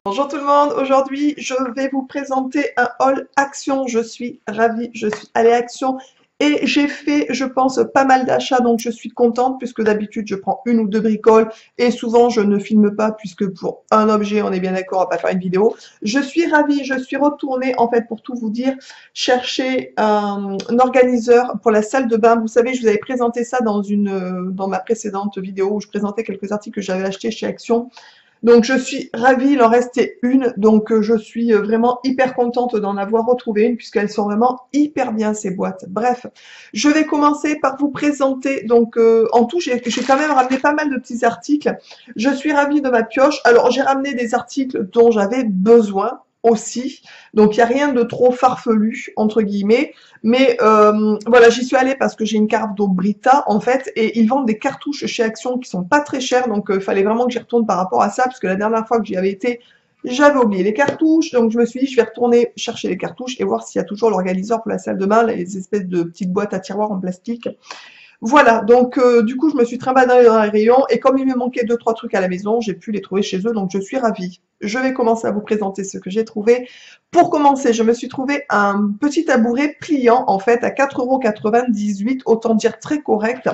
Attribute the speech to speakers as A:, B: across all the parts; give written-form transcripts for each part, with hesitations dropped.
A: Bonjour tout le monde, aujourd'hui je vais vous présenter un haul Action. Je suis ravie, je suis allée à Action et j'ai fait, je pense, pas mal d'achats, donc je suis contente puisque d'habitude je prends une ou deux bricoles et souvent je ne filme pas puisque pour un objet, on est bien d'accord, on va pas faire une vidéo. Je suis ravie, je suis retournée en fait pour tout vous dire, chercher un organiseur pour la salle de bain. Vous savez, je vous avais présenté ça dans ma précédente vidéo où je présentais quelques articles que j'avais achetés chez Action. Donc je suis ravie, il en restait une, donc je suis vraiment hyper contente d'en avoir retrouvé une puisqu'elles sont vraiment hyper bien ces boîtes. Bref, je vais commencer par vous présenter, donc en tout j'ai quand même ramené pas mal de petits articles. Je suis ravie de ma pioche. Alors j'ai ramené des articles dont j'avais besoin aussi, donc il n'y a rien de trop farfelu entre guillemets, mais voilà, j'y suis allée parce que j'ai une carte d'eau Brita en fait, et ils vendent des cartouches chez Action qui sont pas très chères, donc il fallait vraiment que j'y retourne par rapport à ça, parce que la dernière fois que j'y avais été, j'avais oublié les cartouches, donc je me suis dit je vais retourner chercher les cartouches et voir s'il y a toujours l'organiseur pour la salle de bain, les espèces de petites boîtes à tiroirs en plastique. Voilà, donc du coup je me suis trimballée dans les rayons et comme il me manquait deux trois trucs à la maison, j'ai pu les trouver chez eux, donc je suis ravie. Je vais commencer à vous présenter ce que j'ai trouvé. Pour commencer, je me suis trouvé un petit tabouret pliant en fait à 4,98 €, autant dire très correct.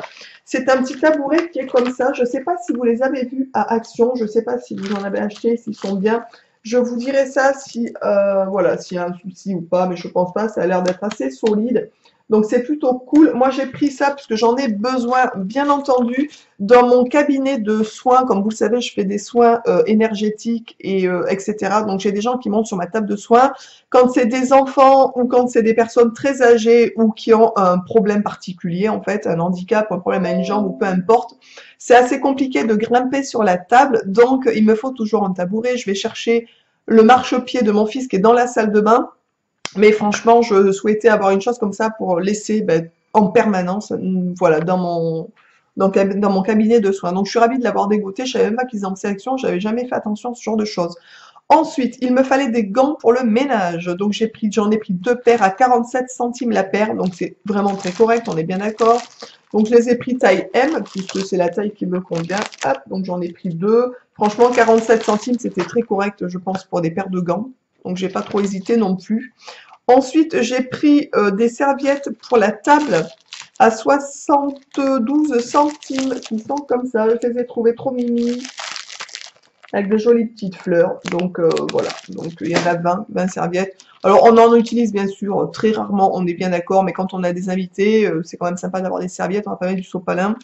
A: C'est un petit tabouret qui est comme ça. Je ne sais pas si vous les avez vus à Action, je ne sais pas si vous en avez acheté, s'ils sont bien. Je vous dirai ça si voilà, s'il y a un souci ou pas, mais je pense pas, ça a l'air d'être assez solide. Donc c'est plutôt cool. Moi j'ai pris ça parce que j'en ai besoin, bien entendu, dans mon cabinet de soins. Comme vous le savez, je fais des soins énergétiques et etc. Donc j'ai des gens qui montent sur ma table de soins. Quand c'est des enfants ou quand c'est des personnes très âgées ou qui ont un problème particulier, en fait, un handicap, un problème à une jambe ou peu importe, c'est assez compliqué de grimper sur la table. Donc il me faut toujours un tabouret. Je vais chercher le marchepied de mon fils qui est dans la salle de bain. Mais franchement, je souhaitais avoir une chose comme ça pour laisser en permanence, voilà, dans mon cabinet de soins. Donc je suis ravie de l'avoir dégoté. Je savais même pas qu'ils en sélection. J'avais jamais fait attention à ce genre de choses. Ensuite, il me fallait des gants pour le ménage. Donc j'en ai pris deux paires à 47 centimes la paire. Donc c'est vraiment très correct, on est bien d'accord. Donc je les ai pris taille M, puisque c'est la taille qui me convient. Hop, donc j'en ai pris deux. Franchement, 47 centimes, c'était très correct, je pense, pour des paires de gants. Donc j'ai pas trop hésité non plus. Ensuite, j'ai pris des serviettes pour la table à 72 centimes, qui sont comme ça. Je les ai trouvées trop mimi, avec de jolies petites fleurs. Donc voilà, donc il y en a 20 serviettes. Alors on en utilise bien sûr très rarement, on est bien d'accord, mais quand on a des invités, c'est quand même sympa d'avoir des serviettes, on va pas mettre du sopalin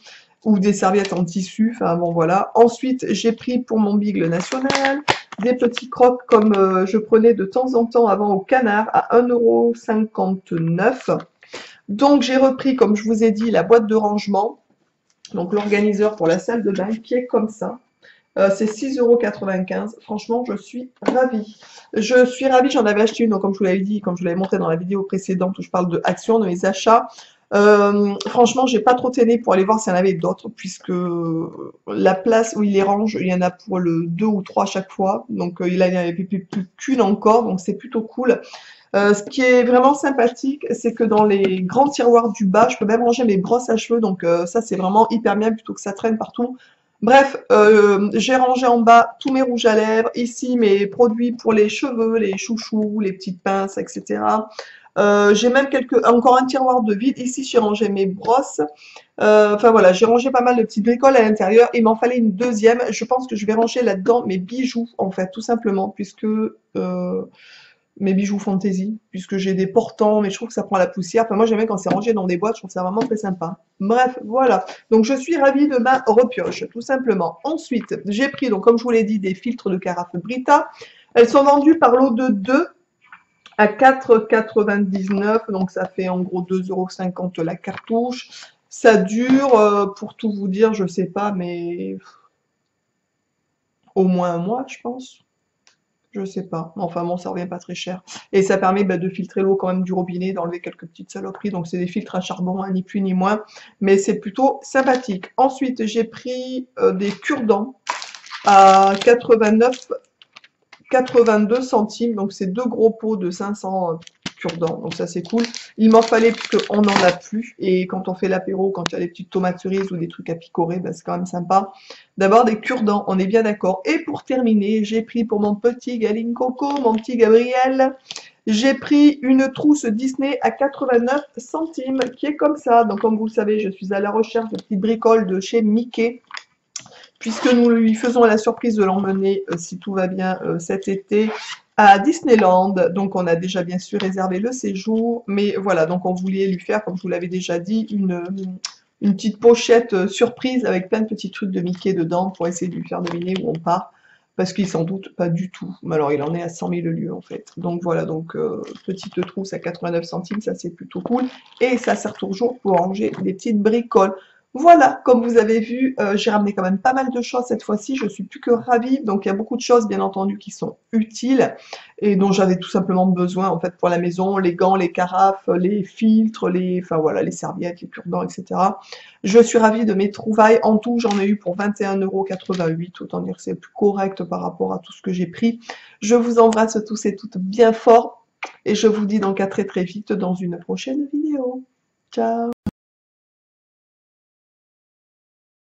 A: ou des serviettes en tissu, enfin bon voilà. Ensuite, j'ai pris pour mon bigle national des petits crocs comme je prenais de temps en temps avant au Canard à 1,59 €. Donc j'ai repris, comme je vous ai dit, la boîte de rangement, donc l'organiseur pour la salle de bain qui est comme ça. C'est 6,95 €. Franchement, je suis ravie. Je suis ravie, j'en avais acheté une, donc comme je vous l'avais dit, comme je vous l'avais montré dans la vidéo précédente où je parle de Action, de mes achats. Franchement, j'ai pas trop traîné pour aller voir s'il y en avait d'autres, puisque la place où il les range, il y en a pour le 2 ou 3 à chaque fois. Donc il n'y en avait plus qu'une encore, donc c'est plutôt cool. Ce qui est vraiment sympathique, c'est que dans les grands tiroirs du bas, je peux même ranger mes brosses à cheveux, donc ça c'est vraiment hyper bien plutôt que ça traîne partout. Bref, j'ai rangé en bas tous mes rouges à lèvres, ici mes produits pour les cheveux, les chouchous, les petites pinces, etc. J'ai même encore un tiroir de vide. Ici, j'ai rangé mes brosses. Enfin voilà, j'ai rangé pas mal de petites bricoles à l'intérieur. Il m'en fallait une deuxième. Je pense que je vais ranger là-dedans mes bijoux, en fait, tout simplement, puisque mes bijoux fantaisie, puisque j'ai des portants, mais je trouve que ça prend la poussière. Enfin, moi, j'aime bien quand c'est rangé dans des boîtes, je trouve ça vraiment très sympa. Bref, voilà. Donc, je suis ravie de ma repioche, tout simplement. Ensuite, j'ai pris, donc, comme je vous l'ai dit, des filtres de carafe Brita. Elles sont vendues par lot de 2 à 4,99 €. Donc, ça fait en gros 2,50 € la cartouche. Ça dure, pour tout vous dire, je sais pas, mais au moins un mois, je pense. Je sais pas. Enfin bon, ça revient pas très cher. Et ça permet de filtrer l'eau quand même du robinet, d'enlever quelques petites saloperies. Donc c'est des filtres à charbon, hein, ni plus ni moins. Mais c'est plutôt sympathique. Ensuite, j'ai pris des cure-dents à 82 centimes. Donc c'est deux gros pots de 500 cure-dents, donc ça c'est cool. Il m'en fallait puisqu'on n'en a plus, et quand on fait l'apéro, quand il y a des petites tomates cerises ou des trucs à picorer, ben, c'est quand même sympa d'avoir des cure-dents, on est bien d'accord. Et pour terminer, j'ai pris pour mon petit Galine Coco, mon petit Gabriel, j'ai pris une trousse Disney à 89 centimes, qui est comme ça. Donc comme vous le savez, je suis à la recherche de petites bricoles de chez Mickey, puisque nous lui faisons la surprise de l'emmener, si tout va bien, cet été à Disneyland. Donc on a déjà bien sûr réservé le séjour, mais voilà, donc on voulait lui faire, comme je vous l'avais déjà dit, une petite pochette surprise avec plein de petits trucs de Mickey dedans pour essayer de lui faire deviner où on part, parce qu'il s'en doute pas du tout. Mais alors il en est à 100 000 lieues en fait. Donc voilà, donc petite trousse à 89 centimes, ça c'est plutôt cool. Et ça sert toujours pour ranger des petites bricoles. Voilà, comme vous avez vu, j'ai ramené quand même pas mal de choses cette fois-ci, je suis plus que ravie. Donc il y a beaucoup de choses bien entendu qui sont utiles et dont j'avais tout simplement besoin en fait pour la maison, les gants, les carafes, les filtres, enfin voilà, les serviettes, les cure-dents, etc. Je suis ravie de mes trouvailles. En tout, j'en ai eu pour 21,88 €, autant dire que c'est plus correct par rapport à tout ce que j'ai pris. Je vous embrasse tous et toutes bien fort et je vous dis donc à très très vite dans une prochaine vidéo. Ciao!